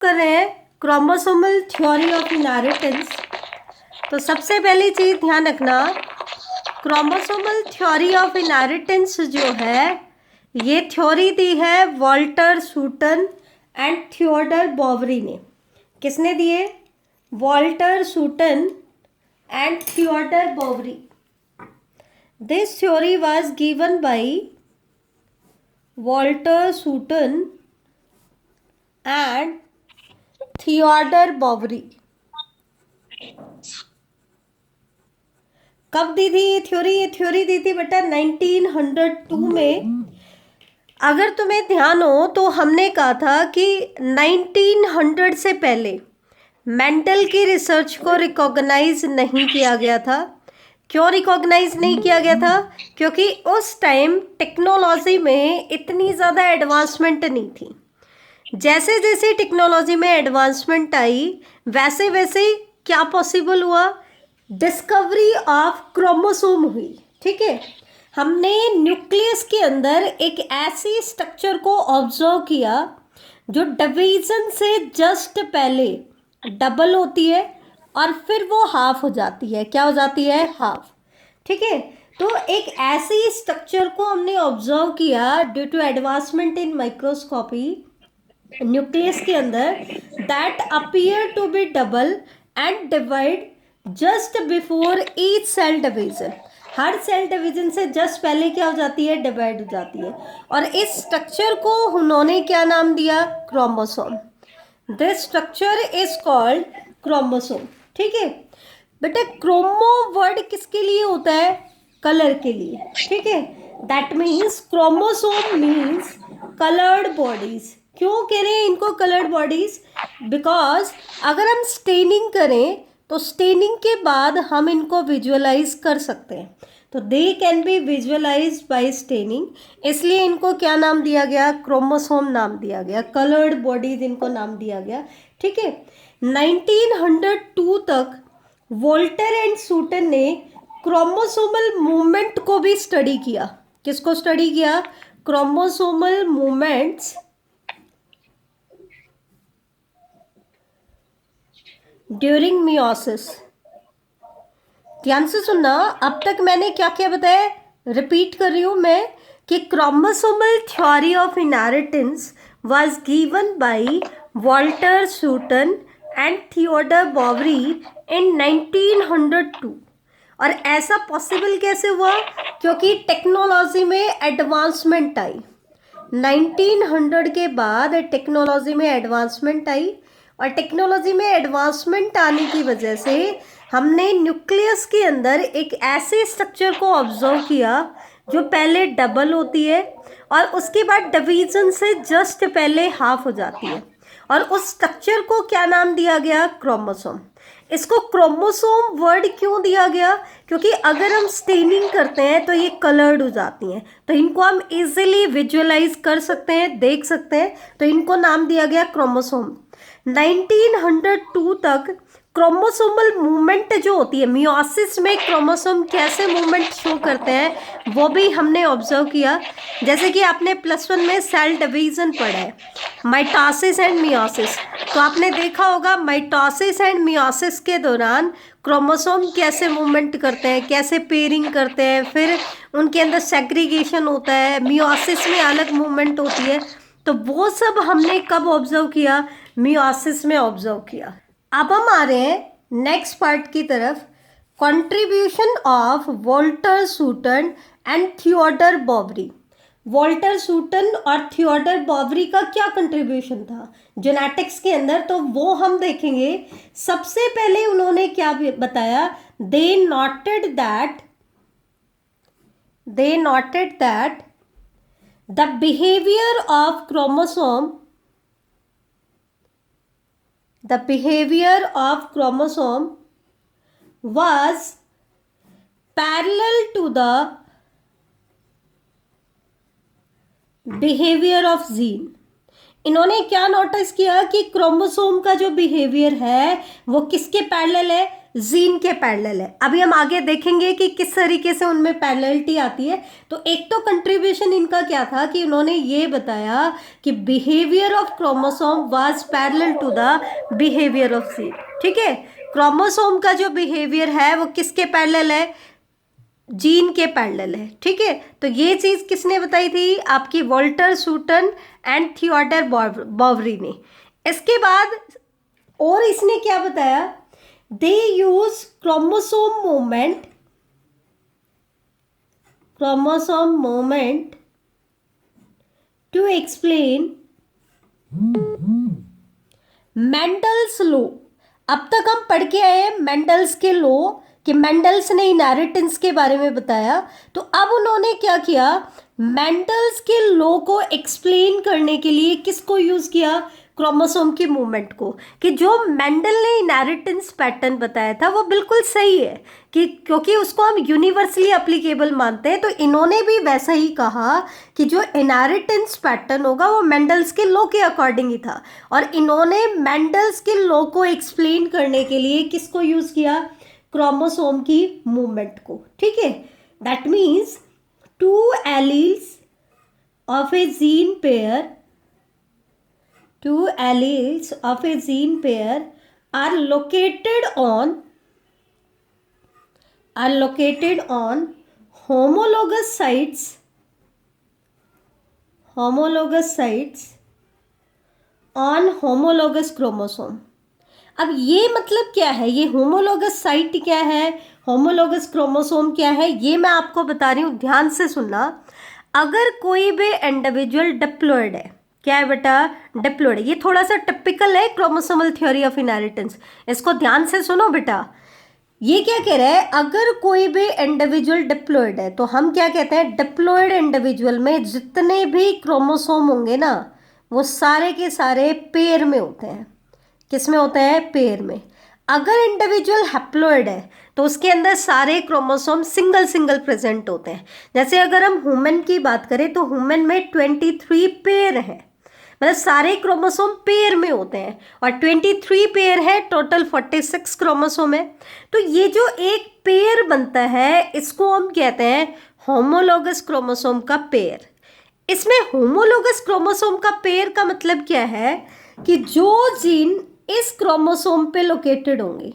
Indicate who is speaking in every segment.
Speaker 1: कर रहे हैं क्रोमोसोमल थ्योरी ऑफ इनहेरिटेंस। तो सबसे पहली चीज ध्यान रखना, क्रोमोसोमल थ्योरी ऑफ इनहेरिटेंस जो है ये थ्योरी दी है Walter Sutton and Theodor Boveri ने। किसने दिए? Walter Sutton and Theodor Boveri. This theory was given by Walter Sutton and Theodor Boveri. कब दी थी ये थ्योरी? ये थ्योरी दी थी बेटा 1902 में। अगर तुम्हें ध्यान हो तो हमने कहा था कि 1900 से पहले मेंडल की रिसर्च को रिकॉग्नाइज नहीं किया गया था। क्यों रिकॉग्नाइज नहीं किया गया था? क्योंकि उस टाइम टेक्नोलॉजी में इतनी ज़्यादा एडवांसमेंट नहीं थी। जैसे जैसे टेक्नोलॉजी में एडवांसमेंट आई वैसे वैसे क्या पॉसिबल हुआ? डिस्कवरी ऑफ क्रोमोसोम हुई। ठीक है, हमने न्यूक्लियस के अंदर एक ऐसी स्ट्रक्चर को ऑब्जर्व किया जो डिवीजन से जस्ट पहले डबल होती है और फिर वो हाफ हो जाती है। क्या हो जाती है? हाफ। ठीक है, तो एक ऐसी स्ट्रक्चर को हमने ऑब्जर्व किया due to advancement in microscopy nucleus के अंदर that appear to be double and divide just before each cell division. हर सेल डिवीजन से जस्ट पहले क्या हो जाती है? डिवाइड हो जाती है। और इस स्ट्रक्चर को उन्होंने क्या नाम दिया? Chromosome. This structure is called chromosome. ठीक है बेटा, क्रोमो वर्ड किसके लिए होता है? कलर के लिए। ठीक है, that means chromosome means coloured bodies. क्यों कह रहे हैं इनको कलर्ड बॉडीज? बिकॉज अगर हम स्टेनिंग करें तो स्टेनिंग के बाद हम इनको विजुअलाइज कर सकते हैं। तो they can be visualise by staining, इसलिए इनको क्या नाम दिया गया? क्रोमोसोम नाम दिया गया। कलर्ड बॉडीज इनको नाम दिया गया। ठीक है, 1902 तक वोल्टर एंड सूटन ने क्रोमोसोमल मूवमेंट को भी स्टडी किया। किसको स्टडी किया? Chromosomal movements during meiosis. ध्यान से सुनना, अब तक मैंने क्या क्या बताया, रिपीट कर रही हूं मैं कि chromosomal theory of inheritance was given by Walter Sutton and Theodor Boveri in 1902। और ऐसा पॉसिबल कैसे हुआ? क्योंकि टेक्नोलॉजी में एडवांसमेंट आई। 1900 के बाद टेक्नोलॉजी में एडवांसमेंट आई और टेक्नोलॉजी में एडवांसमेंट आने की वजह से हमने न्यूक्लियस के अंदर एक ऐसे स्ट्रक्चर को ऑब्जर्व किया जो पहले डबल होती है और उसके बाद डिवीजन से जस्ट पहले हाफ हो जाती है। और उस स्ट्रक्चर को क्या नाम दिया गया? क्रोमोसोम। इसको क्रोमोसोम वर्ड क्यों दिया गया? क्योंकि अगर हम स्टेनिंग करते हैं तो ये कलर्ड हो जाती हैं, तो इनको हम इजीली विजुअलाइज कर सकते हैं, देख सकते हैं, तो इनको नाम दिया गया क्रोमोसोम। 1902 तक क्रोमोसोमल मूवमेंट जो होती है, मियोसिस में क्रोमोसोम कैसे मूवमेंट शो करते हैं वो भी हमने ऑब्जर्व किया। जैसे कि आपने +1 में सेल डिवीजन पढ़ा है, माइटोसिस एंड मियोसिस। तो आपने देखा होगा माइटोसिस एंड मियोसिस के दौरान क्रोमोसोम कैसे मूवमेंट करते हैं, कैसे पेयरिंग करते हैं, फिर उनके अंदर सेग्रीगेशन होता है, मियोसिस में अलग मूवमेंट होती है। तो वो सब हमने कब ऑब्जर्व किया? मियोसिस में ऑब्जर्व किया। अब हम आ रहे हैं नेक्स्ट पार्ट की तरफ, contribution of Walter Sutton and Theodor Boveri. Walter Sutton और थियोडर बॉवरी का क्या कंट्रीब्यूशन था जेनेटिक्स के अंदर, तो वो हम देखेंगे। सबसे पहले उन्होंने क्या बताया? They noted that the behaviour of chromosome was parallel to the behavior of gene इन्होंने क्या नोटिस किया कि क्रोमोसोम का जो बिहेवियर है वो किसके पैरेलल है, जीन के पैरेलल है। अभी हम आगे देखेंगे कि किस तरीके से उनमें पैरेललिटी आती है। तो एक तो कंट्रीब्यूशन इनका क्या था कि उन्होंने ये बताया कि behaviour of chromosome was parallel to the behaviour of gene. ठीक है, क्रोमोसोम का जो बिहेवियर है वो किसके पैरेलल है, जीन के पैरेलल है। ठीक है, तो ये चीज किसने बताई थी, आपकी Walter Sutton and Theodor Boveri ने। इसके बाद और इसने क्या बताया, they use chromosome moment to explain Mendel's law. अब तक हम पढ़ के आए मेंडल्स के लॉ कि मेंडल्स ने इनहेरिटेंस के बारे में बताया। तो अब उन्होंने क्या किया, मेंडल्स के लॉ को एक्सप्लेन करने के लिए किसको यूज किया, क्रोमोसोम की मूवमेंट को। कि जो मेंडल ने इनहेरिटेंस पैटर्न बताया था वो बिल्कुल सही है, कि क्योंकि उसको हम यूनिवर्सली एप्लीकेबल मानते हैं। तो इन्होंने भी वैसा ही कहा कि जो इनहेरिटेंस पैटर्न होगा वो मेंडल्स के लॉ के अकॉर्डिंग ही था। और इन्होंने मेंडल्स के लॉ को एक्सप्लेन करने के लिए किसको यूज किया, क्रोमोसोम की मूवमेंट को। ठीक है, that means two alleles of a gene pair are located on homologous sites on homologous chromosome। अब ये मतलब क्या है, ये होमोलोगस साइट क्या है, होमोलोगस क्रोमोसोम क्या है, ये मैं आपको बता रही हूँ, ध्यान से सुनना। अगर कोई भी इंडिविजुअल डिप्लॉयड है, क्या है बेटा, डिप्लॉयड। ये थोड़ा सा टिपिकल है क्रोमोसोमल थ्योरी ऑफ इनहेरिटेंस, इसको ध्यान से सुनो बेटा। ये क्या कह रहा है, अगर कोई भी इंडिविजुअल डिप्लॉयड है तो हम क्या कहते हैं, डिप्लॉयड इंडिविजुअल में जितने भी क्रोमोसोम होंगे ना वो सारे के सारे पेयर में होते हैं। किस में होते हैं, पेयर में। अगर इंडिविजुअल हैप्लॉयड है तो उसके अंदर सारे क्रोमोसोम सिंगल प्रेजेंट होते हैं। जैसे अगर हम ह्यूमन की बात करें तो ह्यूमन में 23 पेयर है, मतलब सारे क्रोमोसोम पेयर में होते हैं। और 23 पेयर है, टोटल 46 क्रोमोसोम है। तो ये जो एक पेयर बनता है इसको हम कहते हैं होमोलोगस क्रोमोसोम का पेयर। इसमें होमोलोगस क्रोमोसोम का पेयर का मतलब क्या है कि जो जीन इस क्रोमोसोम पे लोकेटेड होंगे,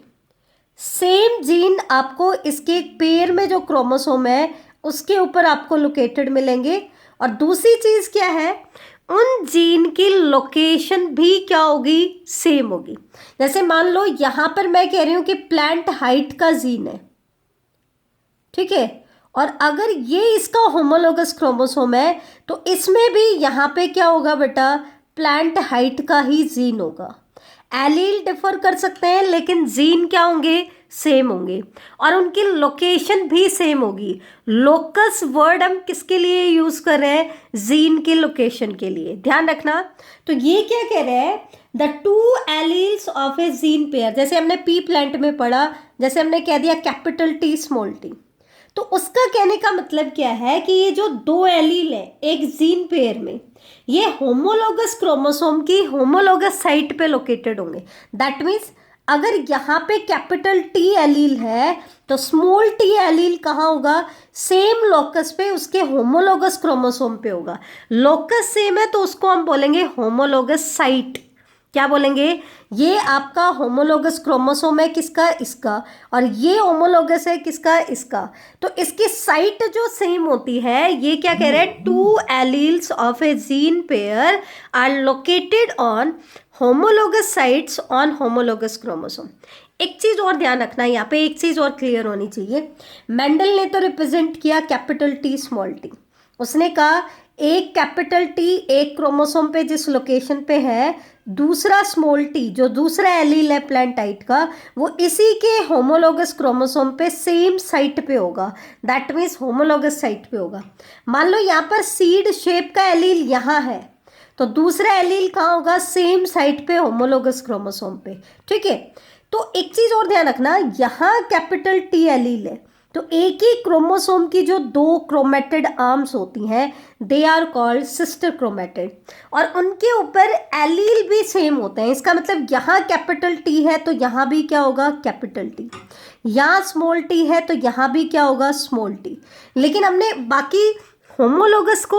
Speaker 1: सेम जीन आपको इसके पेयर में जो क्रोमोसोम है उसके ऊपर आपको लोकेटेड मिलेंगे। और दूसरी चीज क्या है, उन जीन की लोकेशन भी क्या होगी, सेम होगी। जैसे मान लो यहां पर मैं कह रही हूं कि प्लांट हाइट का जीन है, ठीक है, और अगर ये इसका होमोलोगस क्रोमोसोम है तो इसमें भी यहां पे क्या होगा बेटा, प्लांट हाइट का ही जीन होगा। एलील डिफर कर सकते हैं लेकिन जीन क्या होंगे, सेम होंगे, और उनकी लोकेशन भी सेम होगी। लोकस वर्ड हम किसके लिए यूज कर रहे हैं, जीन की लोकेशन के लिए, ध्यान रखना। तो ये क्या कह रहे हैं, the two alleles of a gene pair, जैसे हमने पी प्लांट में पढ़ा, जैसे हमने कह दिया कैपिटल टी स्मॉल टी। तो उसका कहने का मतलब क्या है कि ये जो दो एलील है एक जीन पेयर में, ये होमोलोगस क्रोमोसोम की होमोलोगस साइट पे लोकेटेड होंगे। दैट मीन्स अगर यहाँ पे कैपिटल टी एलील है तो स्मॉल टी एलील कहाँ होगा, सेम लोकस पे उसके होमोलोगस क्रोमोसोम पे होगा। लोकस सेम है तो उसको हम बोलेंगे होमोलोगस साइट। क्या बोलेंगे, ये आपका होमोलोगस क्रोमोसोम है किसका, इसका, और ये होमोलोगस है किसका, इसका। तो इसकी साइट जो सेम होती है, ये क्या कह रहे हैं, two alleles of a gene pair are located on homologous sites on homologous chromosome. एक चीज और ध्यान रखना, यहाँ पे एक चीज और क्लियर होनी चाहिए। मेंडल ने तो रिप्रेजेंट किया कैपिटल टी स्मॉल टी, उसने कहा एक कैपिटल टी एक क्रोमोसोम पे जिस लोकेशन पे है, दूसरा स्मॉल टी जो दूसरा एलील है प्लांट हाइट का, वो इसी के होमोलोगस क्रोमोसोम पे सेम साइट पे होगा। दैट मीन्स होमोलोगस साइट पे होगा। मान लो यहाँ पर सीड शेप का एलील यहाँ है तो दूसरा एलील कहाँ होगा, सेम साइट पे होमोलोगस क्रोमोसोम पे, ठीक है। तो एक चीज और ध्यान रखना, यहाँ कैपिटल टी एलील है तो एक ही क्रोमोसोम की जो दो क्रोमेटिड आर्म्स होती हैं they are called sister chromatid, और उनके ऊपर एलील भी सेम होते हैं। इसका मतलब यहाँ कैपिटल टी है तो यहाँ भी क्या होगा, कैपिटल टी। यहाँ स्मॉल टी है तो यहाँ भी क्या होगा, स्मॉल टी। लेकिन हमने बाकी होमोलोगस को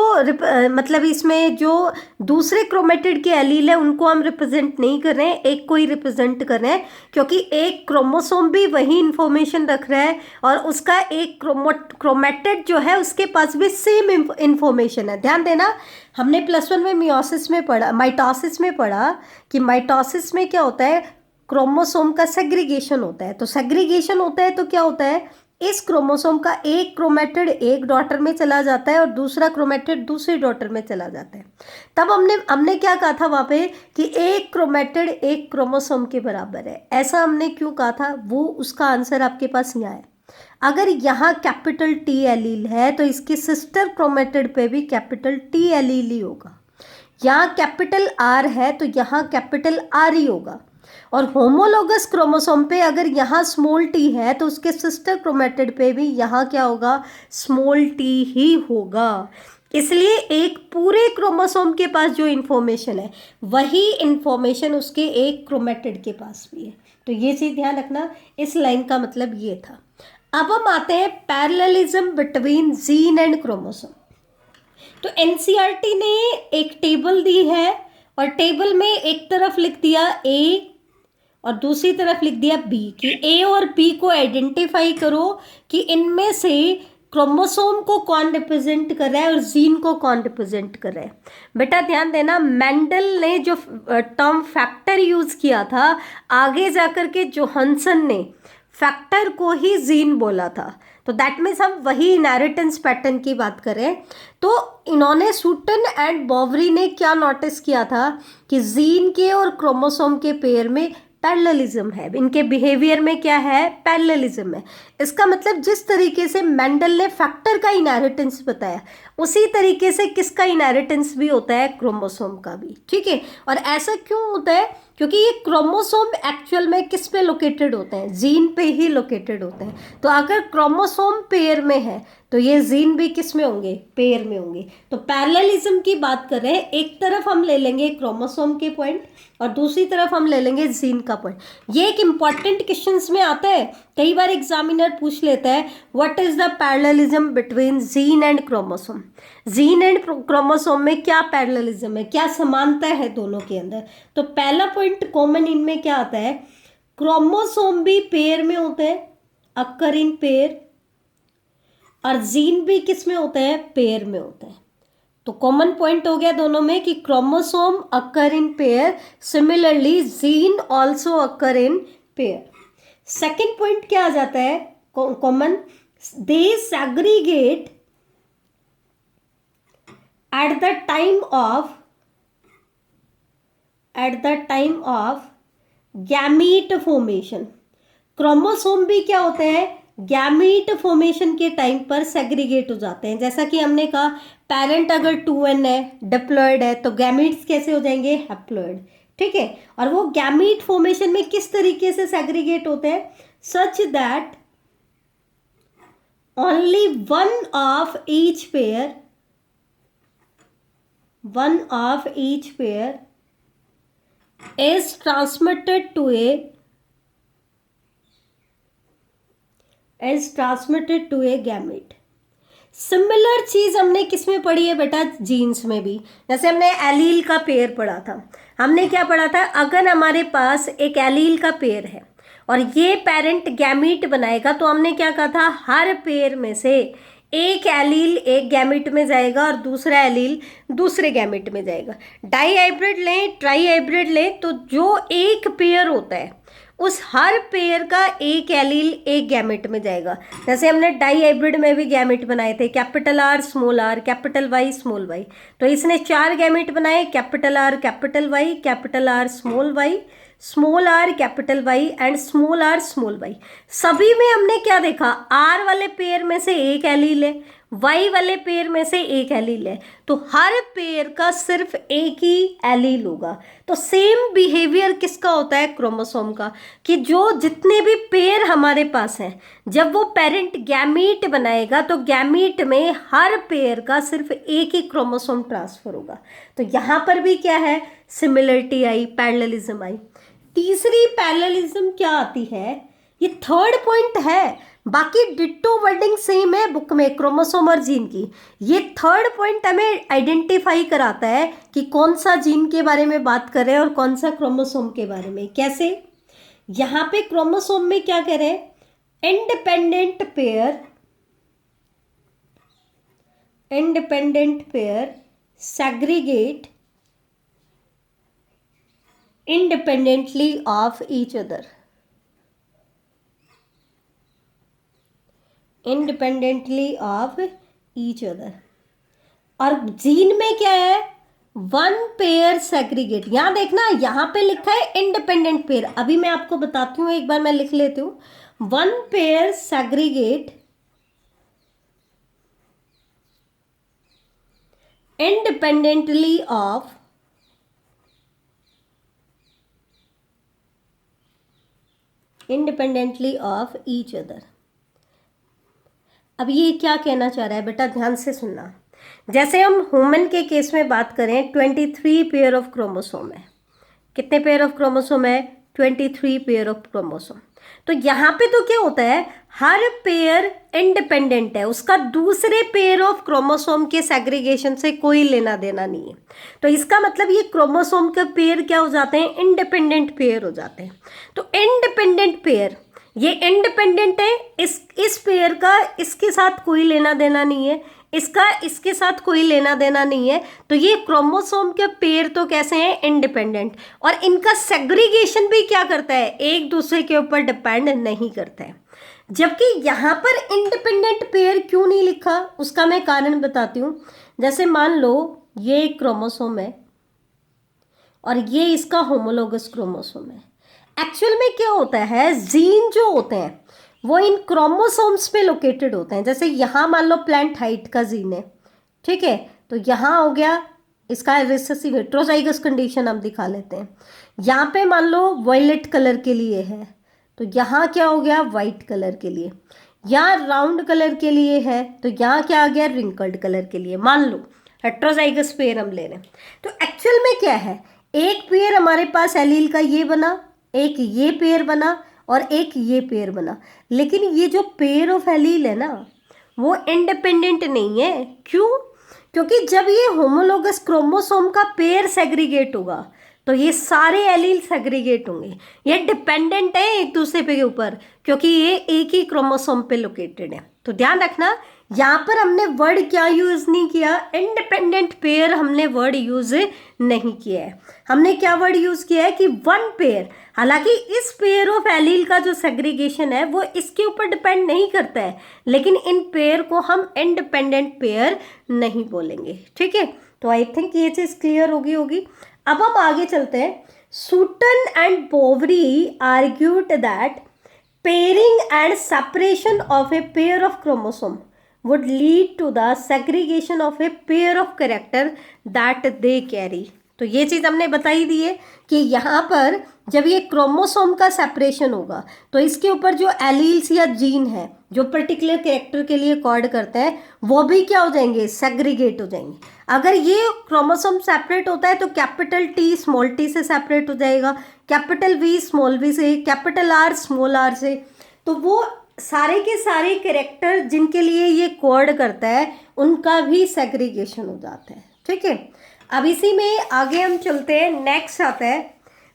Speaker 1: मतलब इसमें जो दूसरे क्रोमेटिड के एलील है उनको हम रिप्रेजेंट नहीं कर रहे हैं, एक को ही रिप्रेजेंट कर रहे हैं, क्योंकि एक क्रोमोसोम भी वही इंफॉर्मेशन रख रहा है और उसका एक क्रोमेटिड जो है उसके पास भी सेम इंफॉर्मेशन है। ध्यान देना, हमने +1 में मियोसिस में पढ़ा, माइटोसिस में पढ़ा कि माइटोसिस में क्या होता है, क्रोमोसोम का सेग्रीगेशन होता है। तो सेग्रीगेशन होता है तो क्या होता है, इस क्रोमोसोम का एक क्रोमेटिड एक डॉटर में चला जाता है और दूसरा क्रोमेटिड दूसरी डॉटर में चला जाता है। तब हमने क्या कहा था वहाँ पे कि एक क्रोमेटिड एक क्रोमोसोम के बराबर है। ऐसा हमने क्यों कहा था, वो उसका आंसर आपके पास यहाँ है। अगर यहाँ कैपिटल टी एलील है तो इसके सिस्टर क्रोमेटिड पे भी कैपिटल टी एलील ही होगा। यहाँ कैपिटल आर है तो यहाँ कैपिटल आर ही होगा। और होमोलोगस क्रोमोसोम पे अगर यहाँ स्मॉल टी है तो उसके सिस्टर क्रोमेटिड पे भी यहाँ क्या होगा, स्मॉल टी ही होगा। इसलिए एक पूरे क्रोमोसोम के पास जो इन्फॉर्मेशन है वही इन्फॉर्मेशन उसके एक क्रोमेटिड के पास भी है। तो ये चीज़ ध्यान रखना, इस लाइन का मतलब ये था। अब हम आते हैं parallelism between gene and chromosome. तो एनसीईआरटी ने एक टेबल दी है और टेबल में एक तरफ लिख दिया ए और दूसरी तरफ लिख दिया बी कि ए और बी को आइडेंटिफाई करो कि इनमें से क्रोमोसोम को कौन रिप्रेजेंट कर रहा है और जीन को कौन रिप्रेजेंट कर रहा है। बेटा ध्यान देना, मेंडल ने जो टर्म फैक्टर यूज़ किया था, आगे जाकर के जोहानसन ने फैक्टर को ही जीन बोला था। तो दैट मीन्स हम वही इनहेरिटेंस पैटर्न की बात करें तो इन्होंने सूटन एंड बॉवरी ने क्या नोटिस किया था कि जीन के और क्रोमोसोम के पेयर में पैरेललिज्म है, इनके बिहेवियर में क्या है, पैरेललिज्म है। इसका मतलब जिस तरीके से मेंडल ने फैक्टर का इनहेरिटेंस बताया उसी तरीके से किसका इनहेरिटेंस भी होता है, क्रोमोसोम का भी। ठीक है, और ऐसा क्यों होता है, क्योंकि ये क्रोमोसोम एक्चुअल में किस पे लोकेटेड होते हैं, जीन पे ही लोकेटेड होते हैं। तो अगर क्रोमोसोम पेयर में है तो ये जीन भी किस में होंगे, पेयर में होंगे। तो पैरेललिज्म की बात कर रहे हैं, एक तरफ हम ले लेंगे क्रोमोसोम के पॉइंट और दूसरी तरफ हम ले लेंगे जीन का पॉइंट। ये एक इंपॉर्टेंट क्वेश्चंस में आता है, कई बार एग्जामिनर पूछ लेता है what is the parallelism between gene and chromosome. Gene and chromosome में क्या पैरेललिज्म है, क्या समानता है दोनों के अंदर। तो पहला पॉइंट कॉमन इनमें क्या आता है, क्रोमोसोम भी पेयर में होते हैं, अकर इन पेयर, और जीन भी किस में होते हैं, पेयर में होते हैं। तो कॉमन पॉइंट हो गया दोनों में कि chromosome occur in pair, similarly gene also occur in pair. Second point क्या आ जाता है common, they segregate at the time of gamete formation. Chromosome भी क्या होते हैं, गैमीट फॉर्मेशन के टाइम पर सेग्रीगेट हो जाते हैं। जैसा कि हमने कहा पेरेंट अगर 2n है, डिप्लॉयड है, तो गैमीट्स कैसे हो जाएंगे, हैप्लॉयड। ठीक है, और वो गैमीट फॉर्मेशन में किस तरीके से सेग्रीगेट होते हैं, such that only one of each pair is transmitted to a gamete. Similar चीज हमने किस में पढ़ी है बेटा, जीन्स में भी। जैसे हमने एलील का पेयर पढ़ा था, हमने क्या पढ़ा था, अगर हमारे पास एक एलील का पेयर है और ये पेरेंट गैमीट बनाएगा तो हमने क्या कहा था, हर पेयर में से एक एलील एक गैमेट में जाएगा और दूसरा एलील दूसरे गैमेट में जाएगा। डाई हाइब्रिड लें, ट्राई हाइब्रिड लें, तो जो एक पेयर होता है उस हर पेयर का एक एलील एक गैमेट में जाएगा। जैसे हमने डाई हाइब्रिड में भी गैमेट बनाए थे, capital R small R, capital Y small Y. तो इसने 4 गैमेट बनाए, capital R capital Y, capital R small Y, small R capital Y and small R small Y. सभी में हमने क्या देखा, आर वाले पेयर में से एक एलील है वाई वाले पेयर में से एक एलील है, तो हर पेयर का सिर्फ एक ही एलील होगा। तो सेम बिहेवियर किसका होता है, क्रोमोसोम का, कि जो जितने भी पेयर हमारे पास हैं, जब वो पेरेंट गैमीट बनाएगा तो गैमीट में हर पेयर का सिर्फ एक ही क्रोमोसोम ट्रांसफर होगा। तो यहाँ पर भी क्या है, सिमिलरिटी आई, पैरेललिज्म आई। तीसरी पैरेललिज्म क्या आती है, ये थर्ड पॉइंट है, बाकी डिट्टो वर्डिंग सेम है बुक में क्रोमोसोम और जीन की। ये थर्ड पॉइंट हमें आइडेंटिफाई कराता है कि कौन सा जीन के बारे में बात कर रहे हैं और कौन सा क्रोमोसोम के बारे में। कैसे, यहाँ पे क्रोमोसोम में क्या कह रहे हैं, independent pair segregate independently of each other, independently of each other। और जीन में क्या है, वन पेयर सेग्रीगेट। यहां देखना, यहां पे लिखा है इंडिपेंडेंट पेयर, अभी मैं आपको बताती हूं, एक बार मैं लिख लेती हूं। One pair segregate independently of each other। अब ये क्या कहना चाह रहा है बेटा, ध्यान से सुनना। जैसे हम ह्यूमन के केस में बात करें, 23 पेयर ऑफ क्रोमोसोम है। कितने पेयर ऑफ क्रोमोसोम है, 23 पेयर ऑफ क्रोमोसोम। तो यहाँ पे तो क्या होता है, हर पेयर इंडिपेंडेंट है, उसका दूसरे पेयर ऑफ क्रोमोसोम के सेग्रीगेशन से कोई लेना देना नहीं है। तो इसका मतलब ये क्रोमोसोम के पेयर क्या हो जाते हैं, इंडिपेंडेंट पेयर हो जाते हैं। तो इंडिपेंडेंट पेयर, ये इंडिपेंडेंट है, इस पेयर का इसके साथ कोई लेना देना नहीं है, इसका इसके साथ कोई लेना देना नहीं है। तो ये क्रोमोसोम के पेयर तो कैसे हैं, इंडिपेंडेंट, और इनका सेग्रीगेशन भी क्या करता है, एक दूसरे के ऊपर डिपेंड नहीं करता है। जबकि यहाँ पर इंडिपेंडेंट पेयर क्यों नहीं लिखा, उसका मैं कारण बताती हूँ। जैसे मान लो ये एक क्रोमोसोम है और ये इसका होमोलोगस क्रोमोसोम है। एक्चुअल में क्या होता है, जीन जो होते हैं वो इन क्रोमोसोम्स पे लोकेटेड होते हैं। जैसे यहाँ मान लो प्लांट हाइट का जीन है, ठीक है, तो यहाँ हो गया इसका रिसेसिव हेट्रोजाइगस कंडीशन हम दिखा लेते हैं। यहाँ पे मान लो वायलेट कलर के लिए है, तो यहाँ क्या हो गया, वाइट कलर के लिए। यहाँ राउंड कलर के लिए है, तो यहाँ क्या आ गया, रिंकल्ड कलर के लिए। मान लो हेट्रोजाइगस पेयर हम ले रहे हैं। तो एक्चुअल में क्या है, एक पेयर हमारे पास एलील का ये बना, एक ये पेयर बना और एक ये पेयर बना, लेकिन ये जो पेयर ऑफ एलील है ना, वो इंडिपेंडेंट नहीं है। क्यों, क्योंकि जब ये होमोलोगस क्रोमोसोम का पेयर सेग्रीगेट होगा तो ये सारे एलील सेग्रीगेट होंगे। ये डिपेंडेंट है एक दूसरे पे के ऊपर, क्योंकि ये एक ही क्रोमोसोम पे लोकेटेड है। तो ध्यान रखना, यहाँ पर हमने वर्ड क्या यूज नहीं किया, इंडिपेंडेंट पेयर हमने वर्ड यूज नहीं किया है। हमने क्या वर्ड यूज किया है कि वन पेयर। हालांकि इस पेयर ऑफ एलील का जो सेग्रीगेशन है वो इसके ऊपर डिपेंड नहीं करता है, लेकिन इन पेयर को हम इंडिपेंडेंट पेयर नहीं बोलेंगे। ठीक है, तो आई थिंक ये चीज क्लियर होगी। अब हम आगे चलते हैं। Sutton and Boveri argued that pairing and separation of a pair of chromosome would lead to the segregation of a pair of character that they carry। तो ये चीज़ हमने बताई दी है कि यहाँ पर जब ये क्रोमोसोम का सेपरेशन होगा तो इसके ऊपर जो एलील्स या जीन है जो पर्टिकुलर कैरेक्टर के लिए कोड करते हैं वो भी क्या हो जाएंगे, सेग्रीगेट हो जाएंगे। अगर ये क्रोमोसोम सेपरेट होता है तो कैपिटल टी स्मॉल टी से सेपरेट हो जाएगा, कैपिटल वी स्मॉल वी से, कैपिटल आर स्मॉल आर से। तो वो सारे के सारे कैरेक्टर जिनके लिए ये कोड करता है उनका भी सेग्रीगेशन हो जाता है। ठीक है, अब इसी में आगे हम चलते हैं। नेक्स्ट आता है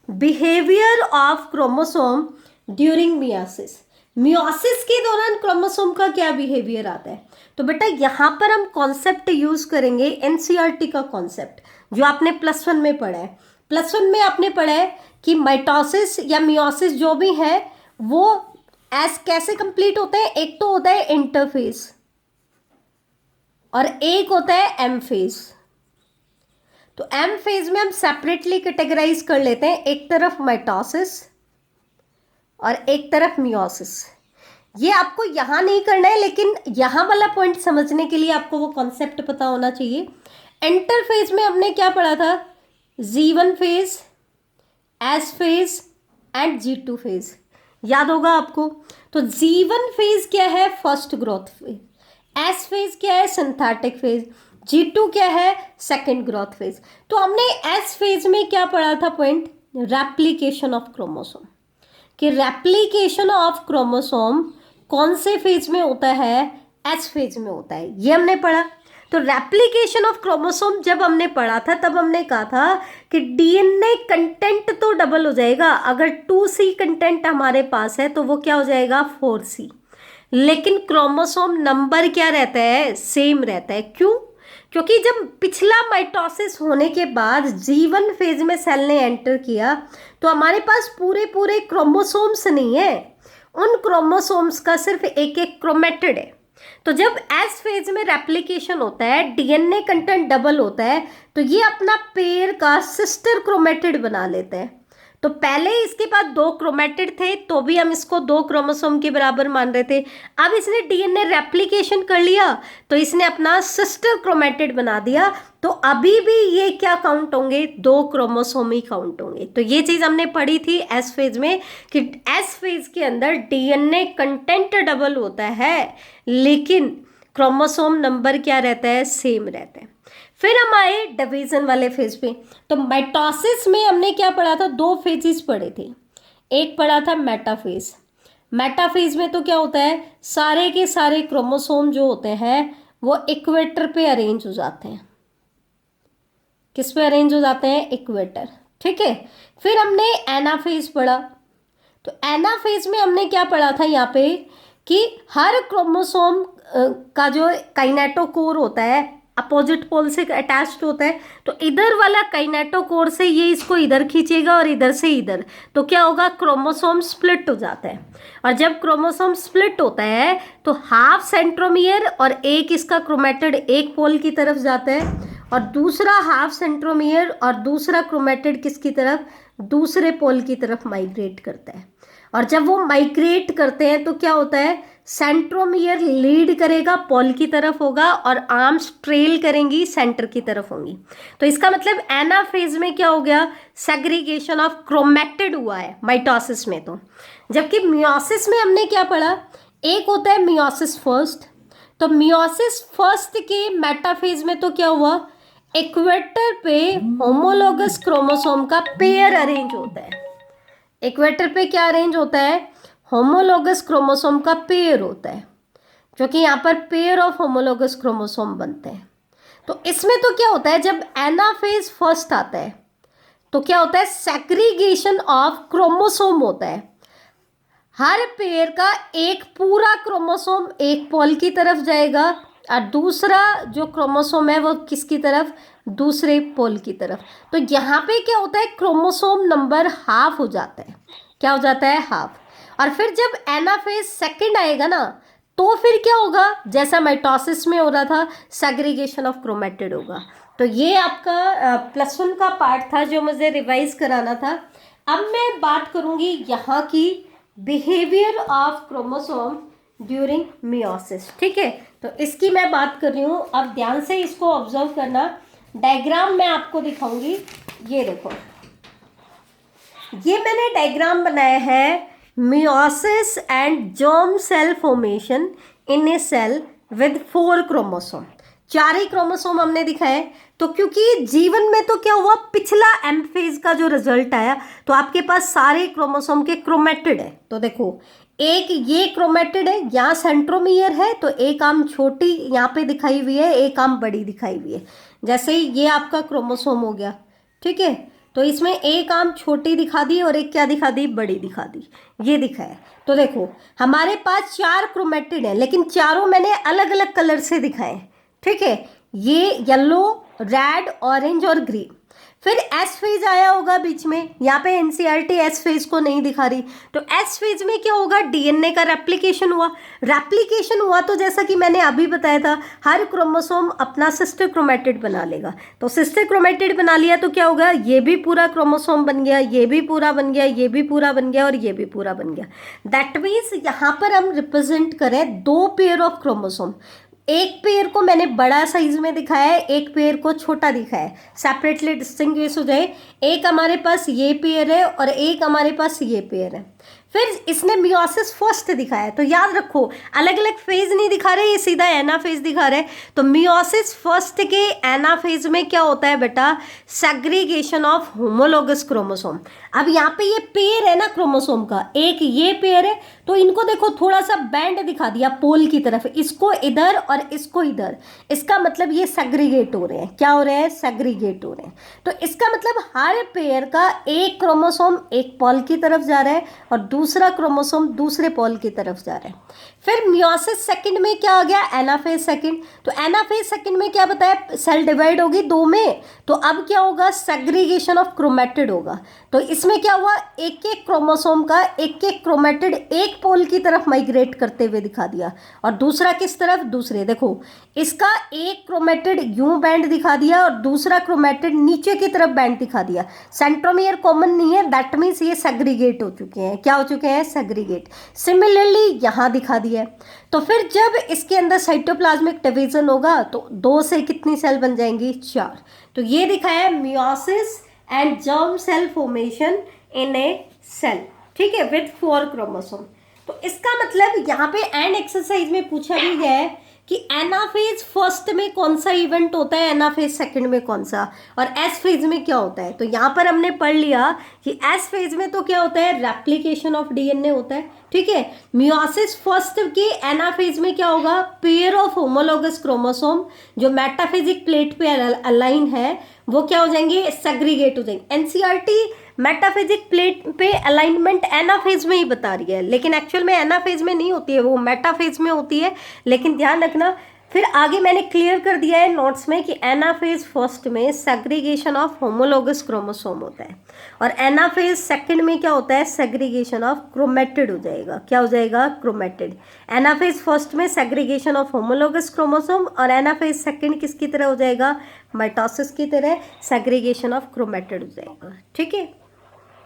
Speaker 1: behaviour of chromosome during meiosis. Meiosis के दौरान क्रोमोसोम का क्या बिहेवियर आता है। तो बेटा यहाँ पर हम कॉन्सेप्ट यूज करेंगे एनसीईआरटी का कॉन्सेप्ट जो आपने +1 में पढ़ा है। +1 में आपने पढ़ा है कि माइटोसिस या मियोसिस जो भी है वो कैसे कंप्लीट होता है। एक तो होता है इंटरफेज और एक होता है एम फेज। तो एम फेज में हम सेपरेटली कैटेगराइज कर लेते हैं, एक तरफ माइटोसिस और एक तरफ मियोसिस। ये आपको यहाँ नहीं करना है, लेकिन यहाँ वाला पॉइंट समझने के लिए आपको वो कॉन्सेप्ट पता होना चाहिए। एंटर फेज में हमने क्या पढ़ा था? G1 phase, S phase and G2 phase, याद होगा आपको। तो G1 फेज क्या है? First growth phase. S phase क्या है? Synthetic phase. G2 क्या है? Second growth phase. तो हमने S फेज में क्या पढ़ा था पॉइंट? रेप्लिकेशन ऑफ क्रोमोसोम, कि रेप्लिकेशन ऑफ क्रोमोसोम कौन से फेज में होता है? एस फेज में होता है, ये हमने पढ़ा। तो रेप्लिकेशन ऑफ क्रोमोसोम जब हमने पढ़ा था तब हमने कहा था कि डीएनए कंटेंट तो डबल हो जाएगा। अगर 2C कंटेंट हमारे पास है तो वो क्या हो जाएगा? 4C। लेकिन क्रोमोसोम नंबर क्या रहता है? सेम रहता है। क्यों? क्योंकि जब पिछला माइटोसिस होने के बाद G1 फेज में सेल ने एंटर किया तो हमारे पास पूरे पूरे क्रोमोसोम्स नहीं है, उन क्रोमोसोम्स का सिर्फ एक एक क्रोमेटिड है। तो जब एस फेज में रेप्लिकेशन होता है, डीएनए कंटेंट डबल होता है, तो ये अपना पेयर का सिस्टर क्रोमेटिड बना लेता है। तो पहले इसके पास 2 क्रोमेटिड थे तो भी हम इसको 2 क्रोमोसोम के बराबर मान रहे थे। अब इसने डीएनए रेप्लिकेशन कर लिया तो इसने अपना सिस्टर क्रोमेटिड बना दिया, तो अभी भी ये क्या काउंट होंगे? 2 क्रोमोसोम ही काउंट होंगे। तो ये चीज़ हमने पढ़ी थी एस फेज में कि एस फेज के अंदर डीएनए कंटेंट डबल होता है लेकिन क्रोमोसोम नंबर क्या रहता है? सेम रहता है। फिर हम आए डिवीजन वाले फेज पे। तो माइटोसिस में हमने क्या पढ़ा था? 2 फेजेस पढ़े थे। एक पढ़ा था मेटाफेज। मेटाफेज में तो क्या होता है? सारे के सारे क्रोमोसोम जो होते हैं वो इक्वेटर पे अरेंज हो जाते हैं। किस पे अरेंज हो जाते हैं? इक्वेटर। ठीक है। फिर हमने एनाफेज पढ़ा। तो एनाफेज में हमने क्या पढ़ा था यहाँ पे कि हर क्रोमोसोम का जो काइनेटोकोर होता है अपोजिट पोल से अटैच्ड होता है, तो इधर वाला काइनेटोकोर से ये इसको इधर खींचेगा और इधर से इधर, तो क्या होगा? क्रोमोसोम स्प्लिट हो जाता है। और जब क्रोमोसोम स्प्लिट होता है तो हाफ सेंट्रोमियर और एक इसका क्रोमेटिड एक पोल की तरफ जाता है और दूसरा हाफ सेंट्रोमियर और दूसरा क्रोमेटिड किसकी तरफ? दूसरे पोल की तरफ माइग्रेट करता है। और जब वो माइग्रेट करते हैं तो क्या होता है? सेंट्रोमियर लीड करेगा, पोल की तरफ होगा, और आर्म्स ट्रेल करेंगी, सेंटर की तरफ होंगी। तो इसका मतलब एनाफेज में क्या हो गया? सेग्रीगेशन ऑफ क्रोमेटिड हुआ है माइटोसिस में। तो जबकि मियोसिस में हमने क्या पढ़ा? एक होता है मियोसिस फर्स्ट। तो मियोसिस फर्स्ट के मेटाफेज में तो क्या हुआ? इक्वेटर पे होमोलोगस क्रोमोसोम का पेयर अरेंज होता है। इक्वेटर पे क्या अरेंज होता है? होमोलोगस क्रोमोसोम का पेयर होता है, जो कि यहाँ पर पेयर ऑफ होमोलोगस क्रोमोसोम बनते हैं। तो इसमें तो क्या होता है? जब एनाफेज फर्स्ट आता है तो क्या होता है? सेग्रीगेशन ऑफ क्रोमोसोम होता है। हर पेयर का एक पूरा क्रोमोसोम एक पोल की तरफ जाएगा और दूसरा जो क्रोमोसोम है वो किसकी तरफ? दूसरे पोल की तरफ। तो यहाँ पे क्या होता है? क्रोमोसोम नंबर हाफ हो जाता है। क्या हो जाता है? हाफ। और फिर जब एनाफेज सेकंड आएगा ना तो फिर क्या होगा? जैसा माइटोसिस में हो रहा था, सेग्रीगेशन ऑफ क्रोमेटिड होगा। तो ये आपका +1 का पार्ट था जो मुझे रिवाइज कराना था। अब मैं बात करूंगी यहाँ की behaviour of chromosome during meiosis. ठीक है, तो इसकी मैं बात कर रही हूँ। अब ध्यान से इसको ऑब्जर्व करना। डायग्राम मैं आपको दिखाऊंगी। ये देखो, ये मैंने डायग्राम बनाया है meiosis and germ cell formation in a cell with 4 chromosome. 4 ही क्रोमोसोम हमने दिखाए। तो क्योंकि जीवन में तो क्या हुआ, पिछला एम फेज का जो रिजल्ट आया तो आपके पास सारे क्रोमोसोम के क्रोमेटिड है। तो देखो, एक ये क्रोमेटिड है, यहाँ सेंट्रोमियर है, तो एक आर्म छोटी यहाँ पे दिखाई हुई है, एक आर्म बड़ी दिखाई हुई है। जैसे ही ये आपका क्रोमोसोम हो गया, ठीक है, तो इसमें एक आर्म छोटी दिखा दी और एक क्या दिखा दी? बड़ी दिखा दी। ये दिखाया। तो देखो, हमारे पास 4 क्रोमेटिड है, लेकिन चारों मैंने अलग अलग कलर से दिखाए। ठीक है, ये येलो, रेड, ऑरेंज और ग्रीन। फिर एस फेज आया होगा बीच में, यहाँ पे एनसीईआरटी एस फेज को नहीं दिखा रही, तो एस फेज में क्या होगा, डीएनए का रेप्लिकेशन हुआ तो जैसा कि मैंने अभी बताया था, हर क्रोमोसोम अपना सिस्टर क्रोमेटिड बना लेगा, तो सिस्टर क्रोमेटिड बना लिया तो क्या होगा, ये भी पूरा क्रोमोसोम बन गया, ये भी पूरा बन गया, ये भी पूरा बन गया और ये भी पूरा बन गया। दैट मीन्स यहाँ पर हम रिप्रेजेंट करें 2 पेयर ऑफ क्रोमोसोम, एक पेयर को मैंने बड़ा साइज में दिखाया है, एक पेयर को छोटा दिखाया है, सेपरेटली डिस्टिंग्विश हो जाए, एक हमारे पास ये पेयर है और एक हमारे पास ये पेयर है। फिर इसने मियोसिस फर्स्ट दिखाया है, तो याद रखो अलग अलग फेज नहीं दिखा रहे, ये सीधा एनाफेज दिखा रहे हैं। तो मियोसिस फर्स्ट के एनाफेज में क्या होता है बेटा, सेग्रीगेशन ऑफ होमोलोगस क्रोमोसोम। अब यहाँ पे ये पेयर है ना क्रोमोसोम का, एक ये पेयर है, तो इनको देखो थोड़ा सा बैंड दिखा दिया पोल की तरफ, इसको इधर और इसको इधर, इसका मतलब ये सेग्रीगेट हो रहे हैं, क्या हो रहे हैं, सेग्रीगेट हो रहे हैं। तो इसका मतलब हर पेयर का एक क्रोमोसोम एक पोल की तरफ जा रहा है और दूसरा क्रोमोसोम दूसरे पोल की तरफ जा रहा है। फिर मियोसिस सेकंड में क्या आ गया, एनाफेज सेकंड, तो एनाफेज सेकंड में क्या बताया, सेल डिवाइड होगी 2 में, तो अब क्या होगा, सेग्रीगेशन ऑफ क्रोमेटिड होगा। तो इसमें क्या हुआ, एक एक क्रोमोसोम का एक एक क्रोमेटिड एक पोल की तरफ माइग्रेट करते हुए दिखा दिया, और दूसरा किस तरफ, दूसरे, देखो इसका एक क्रोमेटिड यूं बैंड दिखा दिया और दूसरा क्रोमेटिड नीचे की तरफ बैंड दिखा दिया, सेंट्रोमियर कॉमन नहीं है, दैट मीन्स ये सेग्रीगेट हो चुके हैं, क्या हो चुके हैं, सेग्रीगेट। सिमिलरली यहाँ दिखा दिया है। तो फिर जब इसके अंदर साइटोप्लाज्मिक डिवीजन होगा तो 2 से कितनी सेल बन जाएंगी, 4। तो ये दिखाया है meiosis and germ cell formation in a cell, ठीक है, विद 4 क्रोमोसोम। तो इसका मतलब यहाँ पे एंड एक्सरसाइज में पूछा भी गया है कि एनाफेज फर्स्ट में कौन सा इवेंट होता है, एनाफेज सेकंड में कौन सा, और एस फेज में क्या होता है। तो यहाँ पर हमने पढ़ लिया कि एस फेज में तो क्या होता है, रेप्लिकेशन ऑफ डीएनए होता है, ठीक है। मियोसिस फर्स्ट की एनाफेज में क्या होगा, पेयर ऑफ होमोलोगस क्रोमोसोम जो मेटाफेजिक प्लेट पे अलाइन है वो क्या हो जाएंगे, सेग्रीगेट हो जाएंगे। एनसीईआरटी मेटाफेजिक प्लेट पे अलाइनमेंट एनाफेज में ही बता रही है, लेकिन एक्चुअल में एनाफेज में नहीं होती है, वो मेटाफेज में होती है, लेकिन ध्यान रखना। फिर आगे मैंने क्लियर कर दिया है नोट्स में कि एनाफेज फर्स्ट में सेग्रीगेशन ऑफ होमोलोगस क्रोमोसोम होता है और एनाफेज सेकंड में क्या होता है, सेग्रीगेशन ऑफ क्रोमेटिड हो जाएगा, क्या हो जाएगा, क्रोमेटिड। एनाफेज फर्स्ट में सेग्रीगेशन ऑफ होमोलोगस क्रोमोसोम और एनाफेज सेकंड किसकी तरह हो जाएगा, माइटोसिस की तरह सेग्रीगेशन ऑफ क्रोमेटिड हो जाएगा, ठीक है।